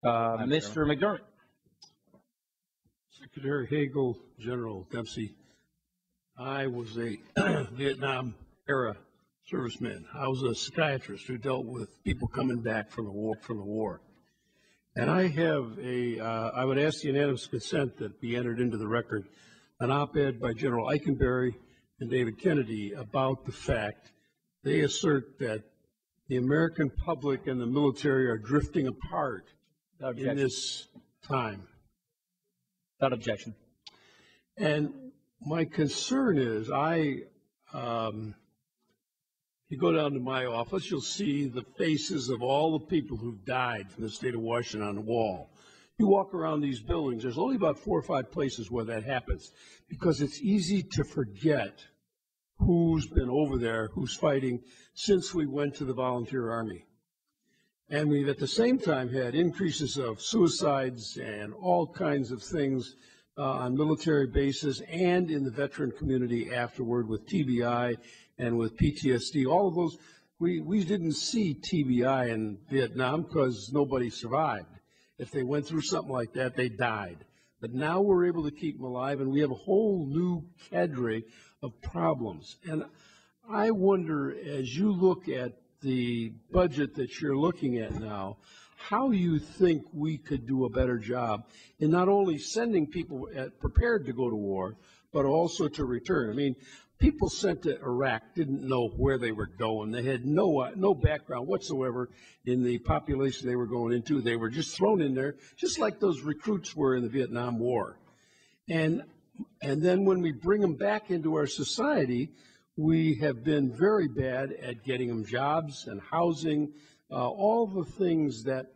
Mr. McDermott. Secretary Hagel, General Dempsey, I was a Vietnam era serviceman. I was a psychiatrist who dealt with people coming back from the war. And I have I would ask the unanimous consent that be entered into the record, an op-ed by General Eikenberry and David Kennedy about the fact they assert that the American public and the military are drifting apart in this time. Without objection. And my concern is, you go down to my office, you'll see the faces of all the people who've died from the state of Washington on the wall. You walk around these buildings, there's only about 4 or 5 places where that happens, because it's easy to forget who's been over there, who's fighting since we went to the volunteer army. And we've at the same time had increases of suicides and all kinds of things on military bases and in the veteran community afterward with TBI and with PTSD. All of those, we didn't see TBI in Vietnam because nobody survived. If they went through something like that, they died. But now we're able to keep them alive, and we have a whole new cadre of problems. And I wonder, as you look at the budget that you're looking at now, how you think we could do a better job in not only sending people prepared to go to war, but also to return. I mean, people sent to Iraq didn't know where they were going. They had no background whatsoever in the population they were going into. They were just thrown in there, just like those recruits were in the Vietnam War. And then when we bring them back into our society, we have been very bad at getting them jobs and housing, all the things that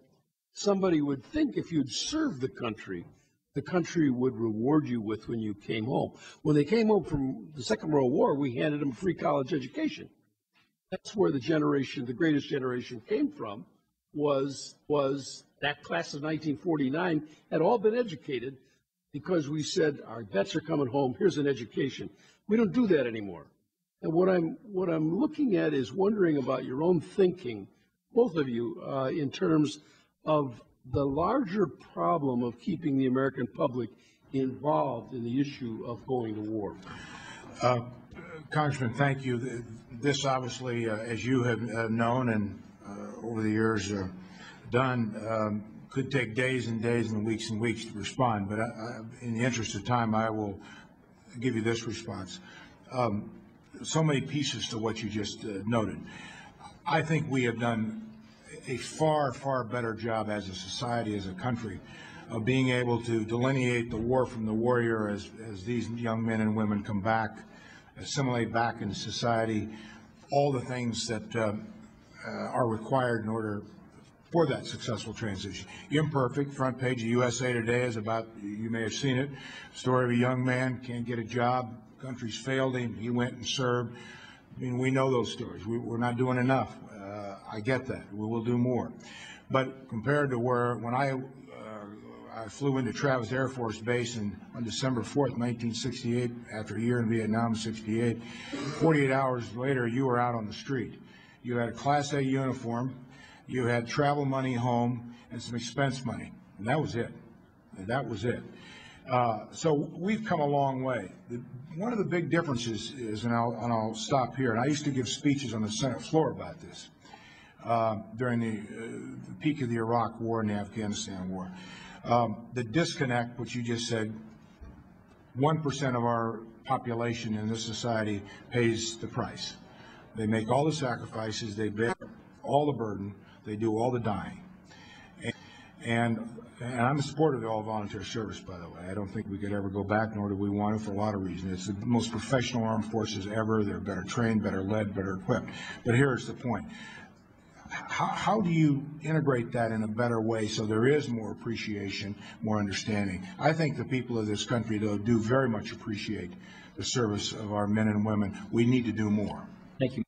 somebody would think if you'd served the country would reward you with when you came home. When they came home from the Second World War, we handed them a free college education. That's where the greatest generation came from, was that class of 1949 had all been educated because we said, our vets are coming home, here's an education. We don't do that anymore. And what I'm looking at is wondering about your own thinking, both of you, in terms of the larger problem of keeping the American public involved in the issue of going to war. Congressman, thank you. This obviously, as you have known and over the years done, could take days and days and weeks to respond. But in the interest of time, I will give you this response. So many pieces to what you just noted. I think we have done a far, far better job as a society, as a country, of being able to delineate the war from the warrior as these young men and women come back, assimilate back into society, all the things that are required in order for that successful transition. Imperfect. Front page of USA Today is about, you may have seen it, story of a young man, can't get a job, country's failed him, he went and served. I mean, we know those stories. We're not doing enough. I get that. We will do more. But compared to when I flew into Travis Air Force Base on December 4th, 1968, after a year in Vietnam, 68, 48 hours later, you were out on the street. You had a Class A uniform, you had travel money home, and some expense money. And that was it. So we've come a long way. One of the big differences is, and I'll stop here, and I used to give speeches on the Senate floor about this during the peak of the Iraq War and the Afghanistan War. The disconnect, which you just said, 1% of our population in this society pays the price. They make all the sacrifices, they bear all the burden, they do all the dying. And I'm a supporter of the all-volunteer service, by the way. I don't think we could ever go back, nor do we want to, for a lot of reasons. It's the most professional armed forces ever. They're better trained, better led, better equipped. But here's the point. How do you integrate that in a better way so there is more appreciation, more understanding? I think the people of this country, though, do very much appreciate the service of our men and women. We need to do more. Thank you.